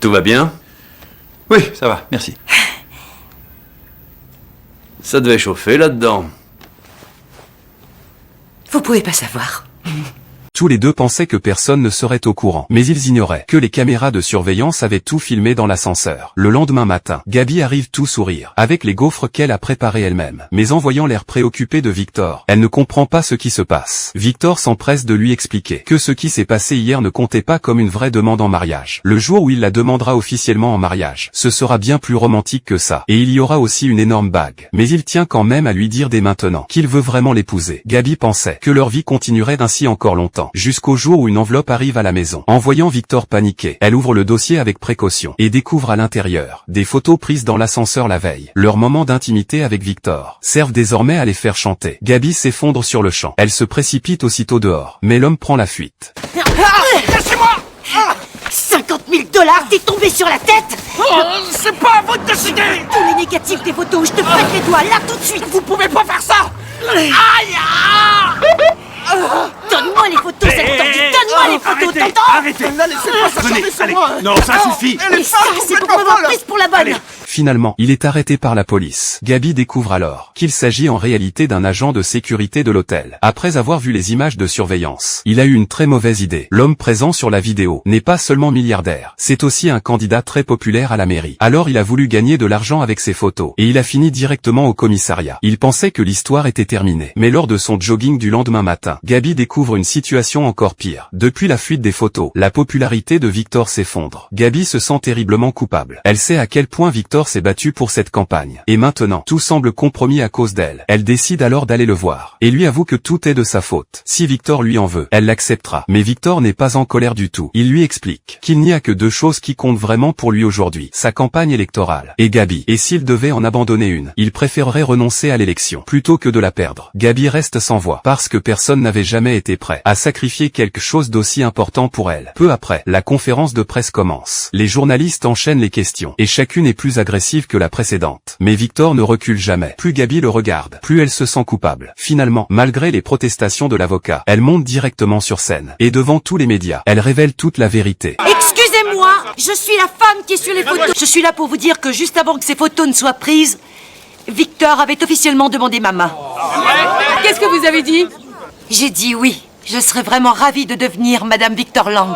Tout va bien? Oui, ça va, merci. Ça devait chauffer là-dedans. Vous pouvez pas savoir. Tous les deux pensaient que personne ne serait au courant, mais ils ignoraient que les caméras de surveillance avaient tout filmé dans l'ascenseur. Le lendemain matin, Gabi arrive tout sourire, avec les gaufres qu'elle a préparées elle-même. Mais en voyant l'air préoccupé de Victor, elle ne comprend pas ce qui se passe. Victor s'empresse de lui expliquer que ce qui s'est passé hier ne comptait pas comme une vraie demande en mariage. Le jour où il la demandera officiellement en mariage, ce sera bien plus romantique que ça, et il y aura aussi une énorme bague. Mais il tient quand même à lui dire dès maintenant qu'il veut vraiment l'épouser. Gabi pensait que leur vie continuerait ainsi encore longtemps. Jusqu'au jour où une enveloppe arrive à la maison. En voyant Victor paniquer, elle ouvre le dossier avec précaution et découvre à l'intérieur des photos prises dans l'ascenseur la veille. Leurs moments d'intimité avec Victor servent désormais à les faire chanter. Gabi s'effondre sur le champ. Elle se précipite aussitôt dehors, mais l'homme prend la fuite. Lâchez-moi 50 000 $, t'es tombé sur la tête. C'est pas à vous de décider. Tous les négatifs des photos, je te pète les doigts, là tout de suite. Vous pouvez pas faire ça. Aïe. Donne-moi les photos, cette tordue, donne-moi les photos, t'entends? Arrêtez. Laissez-moi s'acharner sur moi. Non, ça suffit. Et ça, c'est pour m'avoir prise pour la bonne. Finalement, il est arrêté par la police. Gabi découvre alors qu'il s'agit en réalité d'un agent de sécurité de l'hôtel. Après avoir vu les images de surveillance, il a eu une très mauvaise idée. L'homme présent sur la vidéo n'est pas seulement milliardaire, c'est aussi un candidat très populaire à la mairie. Alors il a voulu gagner de l'argent avec ses photos, et il a fini directement au commissariat. Il pensait que l'histoire était terminée. Mais lors de son jogging du lendemain matin, Gabi découvre une situation encore pire. Depuis la fuite des photos, la popularité de Victor s'effondre. Gabi se sent terriblement coupable. Elle sait à quel point Victor s'est battu pour cette campagne. Et maintenant, tout semble compromis à cause d'elle. Elle décide alors d'aller le voir, et lui avoue que tout est de sa faute. Si Victor lui en veut, elle l'acceptera. Mais Victor n'est pas en colère du tout. Il lui explique qu'il n'y a que deux choses qui comptent vraiment pour lui aujourd'hui, sa campagne électorale et Gabi. Et s'il devait en abandonner une, il préférerait renoncer à l'élection, plutôt que de la perdre. Gabi reste sans voix, parce que personne n'avait jamais été prêt à sacrifier quelque chose d'aussi important pour elle. Peu après, la conférence de presse commence. Les journalistes enchaînent les questions, et chacune est plus agressive que la précédente. Mais Victor ne recule jamais. Plus Gabi le regarde, plus elle se sent coupable. Finalement, malgré les protestations de l'avocat, elle monte directement sur scène. Et devant tous les médias, elle révèle toute la vérité. Excusez-moi, je suis la femme qui est sur les photos. Je suis là pour vous dire que juste avant que ces photos ne soient prises, Victor avait officiellement demandé ma main. Qu'est-ce que vous avez dit? J'ai dit oui. Je serais vraiment ravie de devenir Madame Victor Lang.